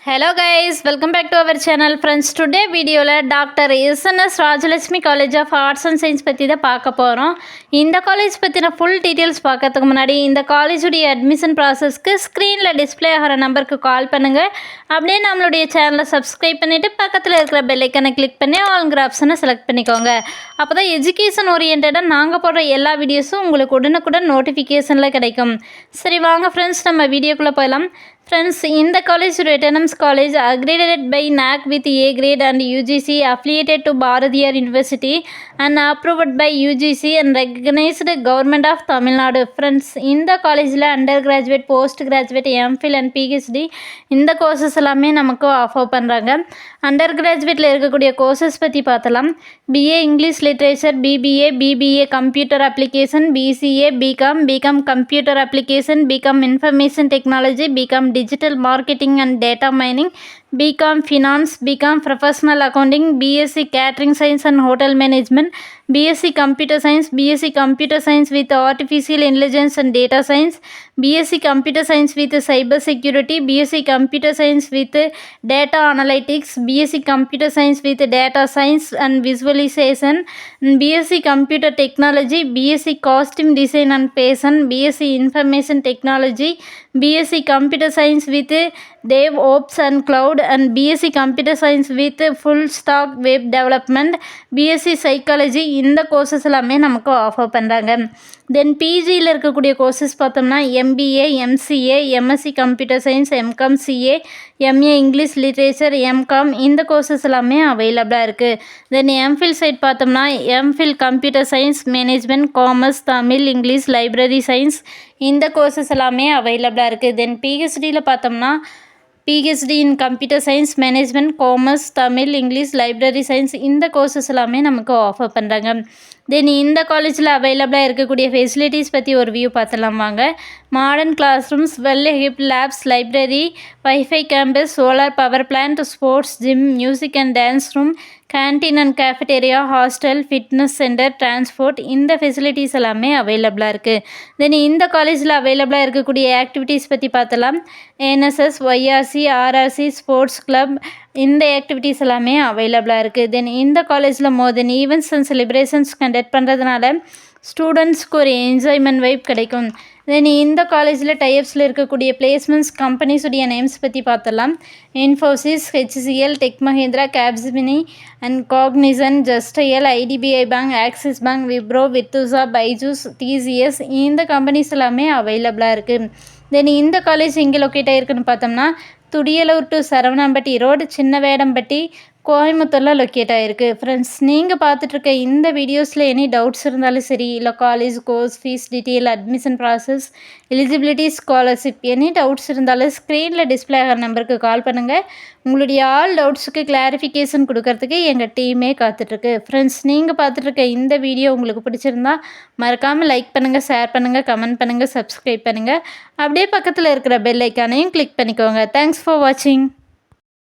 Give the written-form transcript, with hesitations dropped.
Hello guys, welcome back to our channel friends. Today video la Dr. SNS Rajalakshmi College of Arts and Science பத்தி தான் பார்க்க போறோம். இந்த college பத்தின full details பார்க்கிறதுக்கு முன்னாடி இந்த காலேஜ் உடைய அட்மிஷன் processக்கு ஸ்கிரீன்ல டிஸ்ப்ளே ஆகிற நம்பருக்கு கால் பண்ணுங்க. அப்படியே நம்மளுடைய சேனலை சப்ஸ்கிரைப் பண்ணிட்டு பக்கத்துல இருக்கிற பெல் ஐகானை கிளிக் பண்ணி ஆல்ங்கிற ஆப்ஷனை செலக்ட் பண்ணிக்கோங்க. அப்பதான் எஜுகேஷன் ஓரியன்டா நாங்க போடுற எல்லா வீடியோஸும் உங்களுக்கு உடனுக்குடன் நோட்டிஃபிகேஷன்ல கிடைக்கும். சரி வாங்க ஃப்ரெண்ட்ஸ் நம்ம வீடியோக்குள்ள போகலாம். Friends, in the college Autonomous College accredited by NAC with A grade and UGC affiliated to Bharatiyar University and approved by UGC and recognized government of Tamil Nadu. Friends, in the college undergraduate, postgraduate, MPhil and PhD இந்த courses எல்லாமே நமக்கு offer பண்ணுறாங்க. அண்டர்கிராஜுவேட்டில் இருக்கக்கூடிய courses பற்றி பார்த்தலாம். BA English literature, BBA computer application, BCA, BCom computer application, BCom information technology, BCom digital marketing and data mining, BCom finance, BCom professional accounting, BSc catering science and hotel management, BSc computer science with artificial intelligence and data science, BSc computer science with cyber security, BSc computer science with data analytics, BSc computer science with data science and visualisation, BSc computer technology, BSc costume design and fashion, BSc information technology, BSc computer science with DevOps and Cloud and BSc Computer Science with Full Stack Web Development, BSc Psychology இந்த courses எல்லாமே நமக்கு offer பண்ணுறாங்க. Then பிஜியில் இருக்கக்கூடிய courses பார்த்தோம்னா MBA, MCA, MSc computer science, MCom CA, MA English literature, MCom இந்த courses எல்லாமே அவைலபிளாக இருக்குது. தென் எம்ஃபில் சைட் பார்த்தோம்னா MPhil computer science, management, commerce, Tamil, English, library science இந்த கோர்சஸ் எல்லாமே அவைலபிளாக இருக்குது. தென் பிஹெச்டியில் பார்த்தோம்னா PhD in computer science, management, commerce, Tamil, English, library science இந்த கோர்சஸ் எல்லாமே நமக்கு ஆஃபர் பண்ணுறாங்க. தென் இந்த காலேஜில் அவைலபிளாக இருக்கக்கூடிய ஃபெசிலிட்டிஸ் பற்றி ஒரு வியூ பார்த்துலாம் வாங்க. Modern class rooms, well equipped labs, library, wifi campus, solar power plant, sports gym, music and dance room, canteen and cafeteria, hostel, fitness centre, transport இந்த ஃபெசிலிட்டிஸ் எல்லாமே அவைலபிளாக இருக்குது. தென் இந்த காலேஜில் அவைலபிளாக இருக்கக்கூடிய ஆக்டிவிட்டீஸ் பற்றி பார்த்தலாம். NSS, YRC, RRC, sports club இந்த ஆக்டிவிட்டீஸ் எல்லாமே அவைலபிளாக இருக்குது. தென் இந்த காலேஜில் மோர் தென் ஈவெண்ட்ஸ் அண்ட் செலிப்ரேஷன்ஸ் கண்டக்ட் பண்ணுறதுனால ஸ்டூடெண்ட்ஸ்க்கு ஒரு என்ஜாய்மெண்ட் வைப் கிடைக்கும். தென் இந்த காலேஜில் டைப்ஸில் இருக்கக்கூடிய பிளேஸ்மெண்ட்ஸ் கம்பெனிஸுடைய நேம்ஸ் பற்றி பார்த்தலாம். Infosys, HCL, Tech Mahindra, Capgemini and Cognizant, Justdial, IDBI bank, Axis bank, Wipro, வித்துசா, பைஜூஸ், டிசிஎஸ் இந்த கம்பெனிஸ் எல்லாமே அவைலபிளாக இருக்குது. தென் இந்த காலேஜ் எங்கே லொக்கேட் ஆகிருக்குன்னு பார்த்தோம்னா துடியலூர் டு சரவணம்பட்டி ரோடு, சின்ன வேடம்பட்டி, கோயம்புத்தூரில் லொக்கேட் ஆகிருக்கு. ஃப்ரெண்ட்ஸ், நீங்கள் பார்த்துட்ருக்க இந்த வீடியோஸில் எனி டவுட்ஸ் இருந்தாலும் சரி, இல்லை college course fees detail, admission process, eligibility, scholarship any doubts இருந்தாலும் ஸ்க்ரீனில் டிஸ்பிளே ஆகிற நம்பருக்கு கால் பண்ணுங்கள். உங்களுடைய ஆல் டவுட்ஸுக்கு கிளாரிஃபிகேஷன் கொடுக்கறதுக்கு எங்கள் டீமே காத்துட்ருக்கு. ஃப்ரெண்ட்ஸ், நீங்கள் பார்த்துட்ருக்க இந்த வீடியோ உங்களுக்கு பிடிச்சிருந்தா மறக்காமல் லைக் பண்ணுங்கள், ஷேர் பண்ணுங்கள், கமெண்ட் பண்ணுங்கள், சப்ஸ்கிரைப் பண்ணுங்கள். அப்படியே பக்கத்தில் இருக்கிற பெல் ஐக்கானையும் கிளிக் பண்ணிக்கோங்க. தேங்க்ஸ் ஃபார் வாட்சிங்.